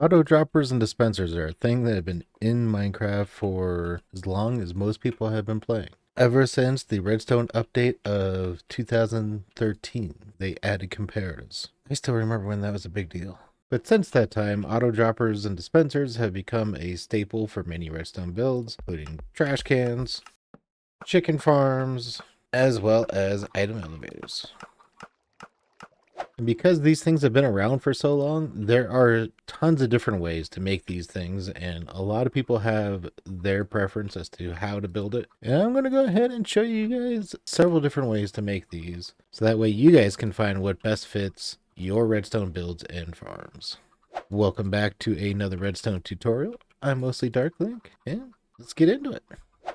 Auto droppers and dispensers are a thing that have been in Minecraft for as long as most people have been playing. Ever since the Redstone update of 2013, they added comparatives. I still remember when that was a big deal. But since that time, auto droppers and dispensers have become a staple for many Redstone builds, including trash cans, chicken farms, as well as item elevators. And because these things have been around for so long, there are tons of different ways to make these things, and a lot of people have their preference as to how to build it. And I'm going to go ahead and show you guys several different ways to make these, so that way you guys can find what best fits your redstone builds and farms. Welcome back to another redstone tutorial. I'm mostly Darklink, and let's get into it.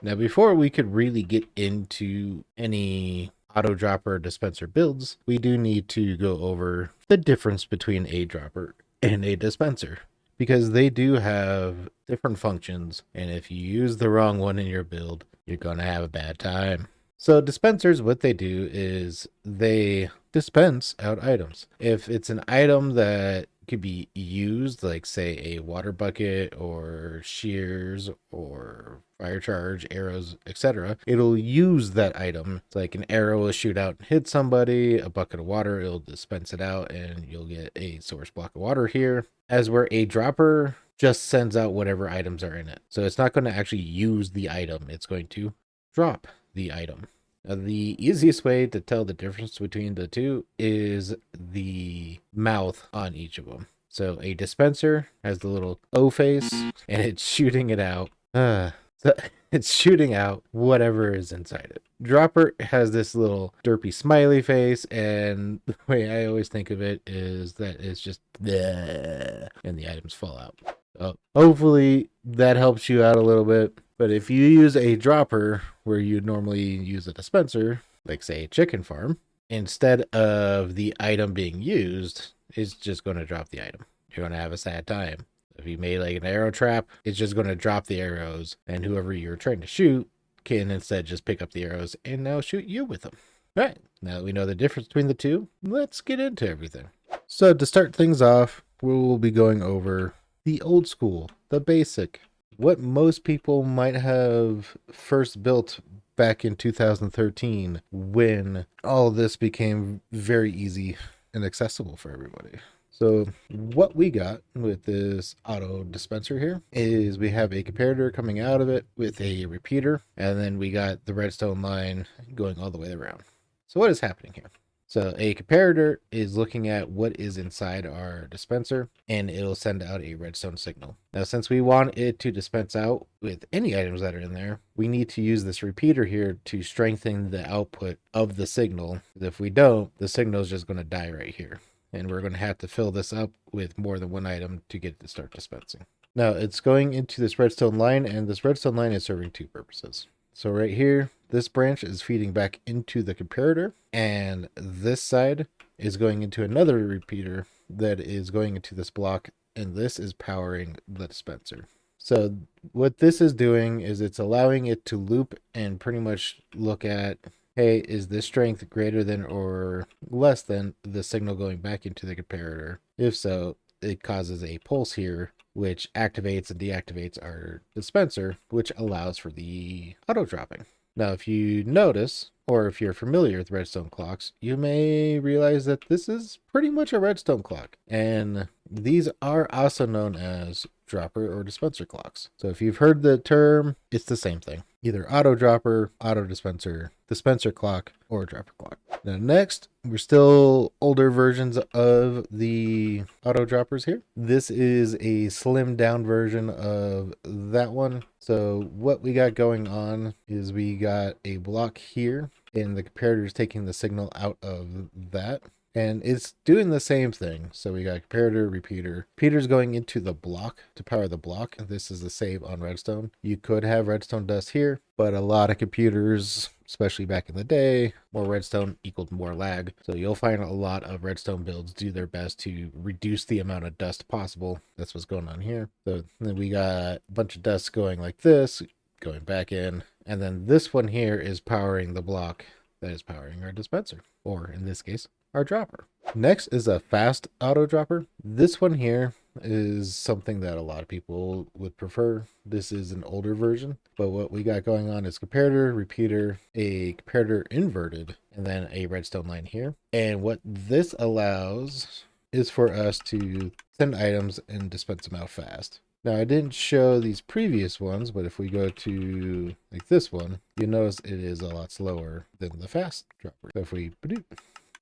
Now, before we could really get into any auto dropper dispenser builds, we do need to go over the difference between a dropper and a dispenser, because they do have different functions, and if you use the wrong one in your build, you're going to have a bad time. So dispensers, what they do is they dispense out items. If it's an item that could be used, like say a water bucket or shears or fire charge, arrows, etc., it'll use that item. It's like an arrow will shoot out and hit somebody, a bucket of water, it'll dispense it out, and you'll get a source block of water here. As where a dropper just sends out whatever items are in it. So it's not going to actually use the item, it's going to drop the item. Now, the easiest way to tell the difference between the two is the mouth on each of them. So a dispenser has the little O face, and it's shooting it out. So it's shooting out whatever is inside it. Dropper has this little derpy smiley face, and the way I always think of it is that it's just bleh, and the items fall out. So hopefully that helps you out a little bit. But if you use a dropper where you normally use a dispenser, like say a chicken farm, instead of the item being used, it's just going to drop the item. You're going to have a sad time. If you made like an arrow trap, it's just going to drop the arrows, and whoever you're trying to shoot can instead just pick up the arrows and now shoot you with them. All right, now that we know the difference between the two, let's get into everything. So to start things off, we'll be going over the old school, the basic, what most people might have first built back in 2013 when all of this became very easy and accessible for everybody. So what we got with this auto dispenser here is we have a comparator coming out of it with a repeater, and then we got the redstone line going all the way around. So what is happening here? So a comparator is looking at what is inside our dispenser, and it'll send out a redstone signal. Now, since we want it to dispense out with any items that are in there, we need to use this repeater here to strengthen the output of the signal. If we don't, the signal is just going to die right here. And we're going to have to fill this up with more than one item to get it to start dispensing. Now, it's going into this redstone line, and this redstone line is serving two purposes. So right here, this branch is feeding back into the comparator, and this side is going into another repeater that is going into this block, and this is powering the dispenser. So what this is doing is it's allowing it to loop and pretty much look at, hey, is this strength greater than or less than the signal going back into the comparator? If so, it causes a pulse here, which activates and deactivates our dispenser, which allows for the auto dropping. Now, if you notice, or if you're familiar with redstone clocks, you may realize that this is pretty much a redstone clock. And these are also known as dropper or dispenser clocks. So if you've heard the term, it's the same thing. Either auto dropper, auto dispenser, dispenser clock, or dropper clock. Now next, we're still older versions of the auto droppers here. This is a slimmed down version of that one. So what we got going on is we got a block here, and the comparator is taking the signal out of that. And it's doing the same thing. So we got comparator, repeater. Repeater's going into the block to power the block. This is the save on redstone. You could have redstone dust here, but a lot of computers, especially back in the day, more redstone equaled more lag. So you'll find a lot of redstone builds do their best to reduce the amount of dust possible. That's what's going on here. So then we got a bunch of dust going like this, going back in. And then this one here is powering the block that is powering our dispenser, or in this case, our dropper. Next is a fast auto dropper. This one here is something that a lot of people would prefer. This is an older version, but what we got going on is comparator, repeater, a comparator inverted, and then a redstone line here. And what this allows is for us to send items and dispense them out fast. Now, I didn't show these previous ones, but if we go to like this one, you notice it is a lot slower than the fast dropper. So if we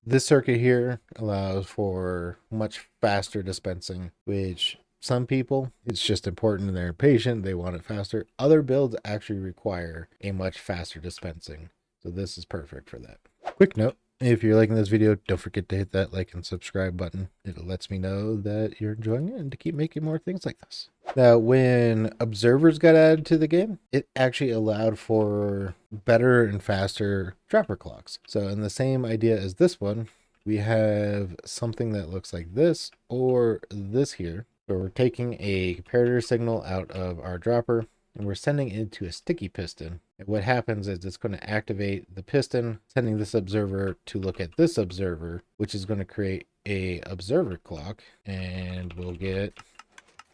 this circuit here allows for much faster dispensing, which some people, it's just important and they're impatient, they want it faster. Other builds actually require a much faster dispensing. So this is perfect for that. Quick note, if you're liking this video, don't forget to hit that like and subscribe button. It lets me know that you're enjoying it and to keep making more things like this. Now, when observers got added to the game, it actually allowed for better and faster dropper clocks. So in the same idea as this one, we have something that looks like this or this here. So we're taking a comparator signal out of our dropper and we're sending it into a sticky piston. And what happens is it's going to activate the piston, sending this observer to look at this observer, which is going to create a observer clock, and we'll get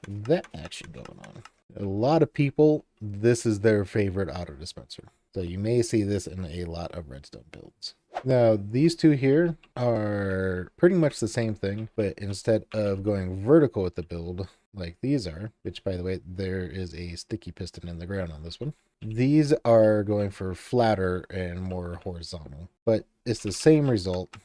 that action going on. A lot of people, this is their favorite auto dispenser. So you may see this in a lot of redstone builds. Now, these two here are pretty much the same thing, but instead of going vertical with the build like these are, which by the way, there is a sticky piston in the ground on this one. These are going for flatter and more horizontal, but it's the same result.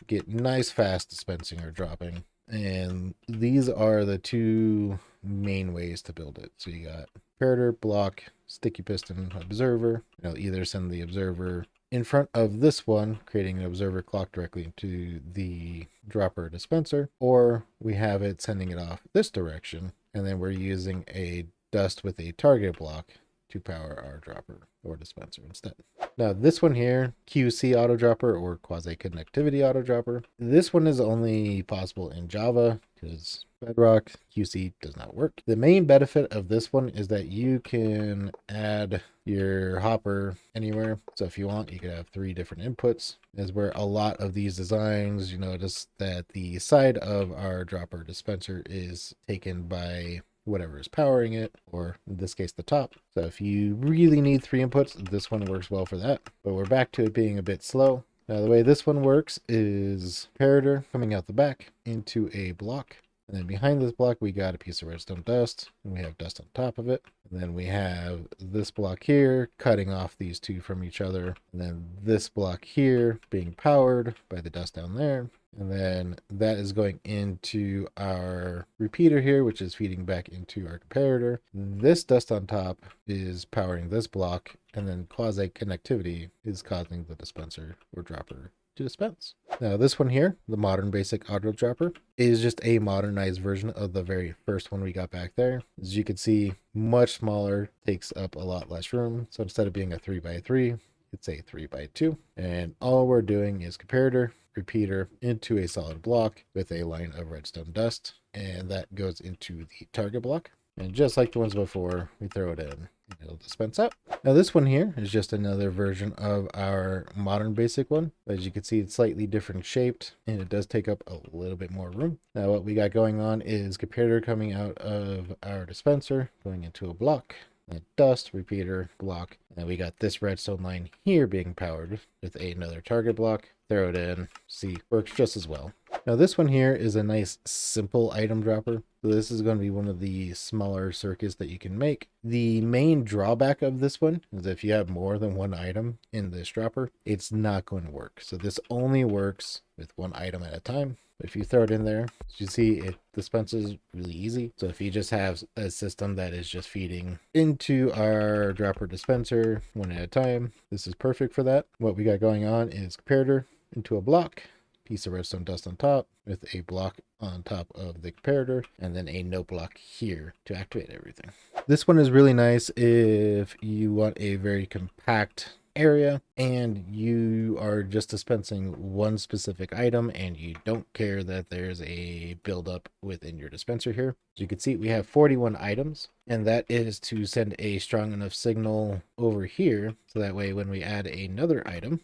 Get nice fast dispensing or dropping. And these are the two main ways to build it. So you got comparator, block, sticky piston, observer. You'll either send the observer in front of this one, creating an observer clock directly into the dropper dispenser, or we have it sending it off this direction, and then we're using a dust with a target block to power our dropper or dispenser instead. Now this one here, QC auto dropper or quasi connectivity auto dropper, this one is only possible in Java because Bedrock QC does not work. The main benefit of this one is that you can add your hopper anywhere. So if you want, you could have 3 different inputs. Is where a lot of these designs, you notice that the side of our dropper dispenser is taken by whatever is powering it, or in this case the top. So if you really need 3 inputs, this one works well for that. But we're back to it being a bit slow. Now the way this one works is comparator coming out the back into a block, and then behind this block we got a piece of redstone dust, and we have dust on top of it. And then we have this block here cutting off these two from each other, and then this block here being powered by the dust down there. And then that is going into our repeater here, which is feeding back into our comparator. This dust on top is powering this block, and then quasi connectivity is causing the dispenser or dropper to dispense. Now this one here, the modern basic auto dropper, is just a modernized version of the very first one we got back there. As you can see, much smaller, takes up a lot less room. So instead of being a 3x3, it's a 3x2. And all we're doing is comparator, repeater into a solid block with a line of redstone dust, and that goes into the target block. And just like the ones before, we throw it in and it'll dispense out. Now this one here is just another version of our modern basic one. As you can see, it's slightly different shaped and it does take up a little bit more room. Now what we got going on is comparator coming out of our dispenser, going into a block, a dust, repeater, block, and we got this redstone line here being powered with another target block. Throw it in, see, works just as well. Now this one here is a nice simple item dropper. So this is going to be one of the smaller circuits that you can make. The main drawback of this one is if you have more than one item in this dropper, it's not going to work. So this only works with one item at a time. If you throw it in there, as you see, it dispenses really easy. So if you just have a system that is just feeding into our dropper dispenser one at a time, this is perfect for that. What we got going on is comparator into a block, piece of redstone dust on top with a block on top of the comparator, and then a no block here to activate everything. This one is really nice if you want a very compact area and you are just dispensing one specific item and you don't care that there's a buildup within your dispenser here. As you can see, we have 41 items, and that is to send a strong enough signal over here so that way when we add another item,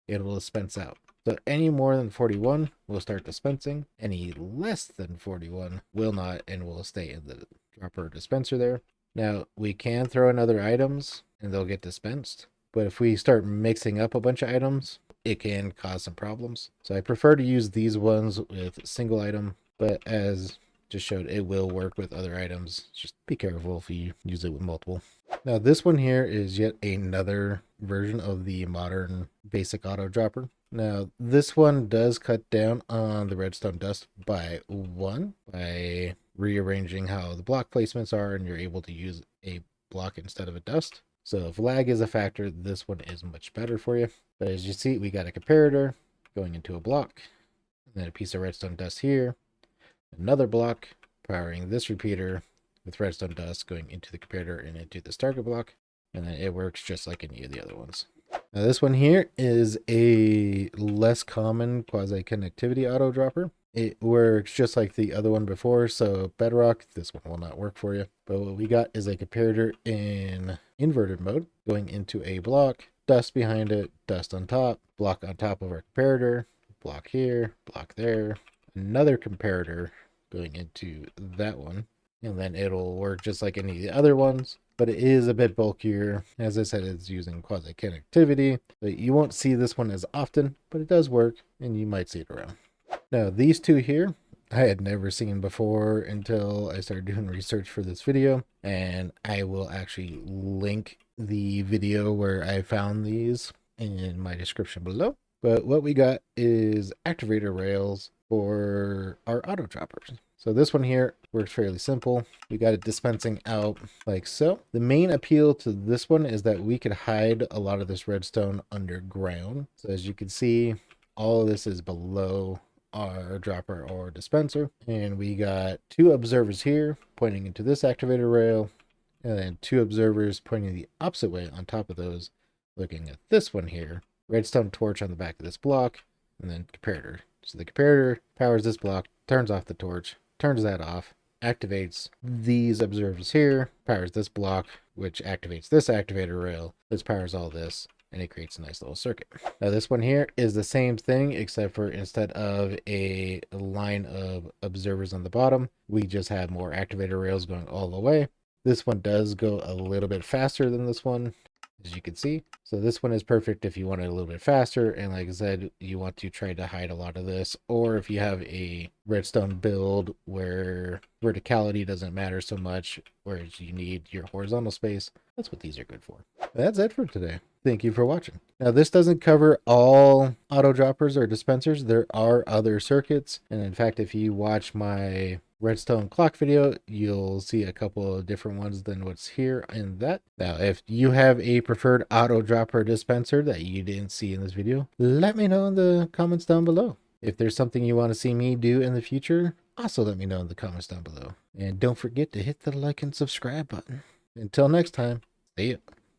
it will dispense out. So any more than 41 will start dispensing. Any less than 41 will not and will stay in the dropper dispenser there. Now, we can throw in other items and they'll get dispensed. But if we start mixing up a bunch of items, it can cause some problems. So I prefer to use these ones with single item, but as just showed, it will work with other items. Just be careful if you use it with multiple. Now this one here is yet another version of the modern basic auto dropper. Now this one does cut down on the redstone dust by 1 by rearranging how the block placements are, and you're able to use a block instead of a dust. So if lag is a factor, this one is much better for you. But as you see, we got a comparator going into a block, and then a piece of redstone dust here, another block powering this repeater with redstone dust going into the comparator and into the starter block, and then it works just like any of the other ones. Now this one here is a less common quasi-connectivity auto dropper. It works just like the other one before, so bedrock, this one will not work for you. But what we got is a comparator in inverted mode going into a block, dust behind it, dust on top, block on top of our comparator, block here, block there, another comparator going into that one, and then it'll work just like any of the other ones, but it is a bit bulkier. As I said, it's using quasi connectivity, but you won't see this one as often, but it does work and you might see it around. Now these two here I had never seen before until I started doing research for this video, and I will actually link the video where I found these in my description below. But what we got is activator rails for our auto droppers. So this one here works fairly simple. We got it dispensing out like so. The main appeal to this one is that we could hide a lot of this redstone underground. So as you can see, all of this is below our dropper or dispenser. And we got 2 observers here pointing into this activator rail, and then 2 observers pointing the opposite way on top of those, looking at this one here. Redstone torch on the back of this block, and then comparator. So the comparator powers this block, turns off the torch, turns that off, activates these observers here, powers this block, which activates this activator rail. This powers all this, and it creates a nice little circuit. Now this one here is the same thing, except for instead of a line of observers on the bottom, we just have more activator rails going all the way. This one does go a little bit faster than this one, as you can see. So this one is perfect if you want it a little bit faster, and like I said, you want to try to hide a lot of this, or if you have a redstone build where verticality doesn't matter so much, whereas you need your horizontal space, that's what these are good for. That's it for today. Thank you for watching. Now this doesn't cover all auto droppers or dispensers. There are other circuits, and in fact, if you watch my redstone clock video, you'll see a couple of different ones than what's here in that. Now if you have a preferred auto dropper dispenser that you didn't see in this video, let me know in the comments down below. If there's something you want to see me do in the future, also let me know in the comments down below. And don't forget to hit the like and subscribe button. Until next time, see ya.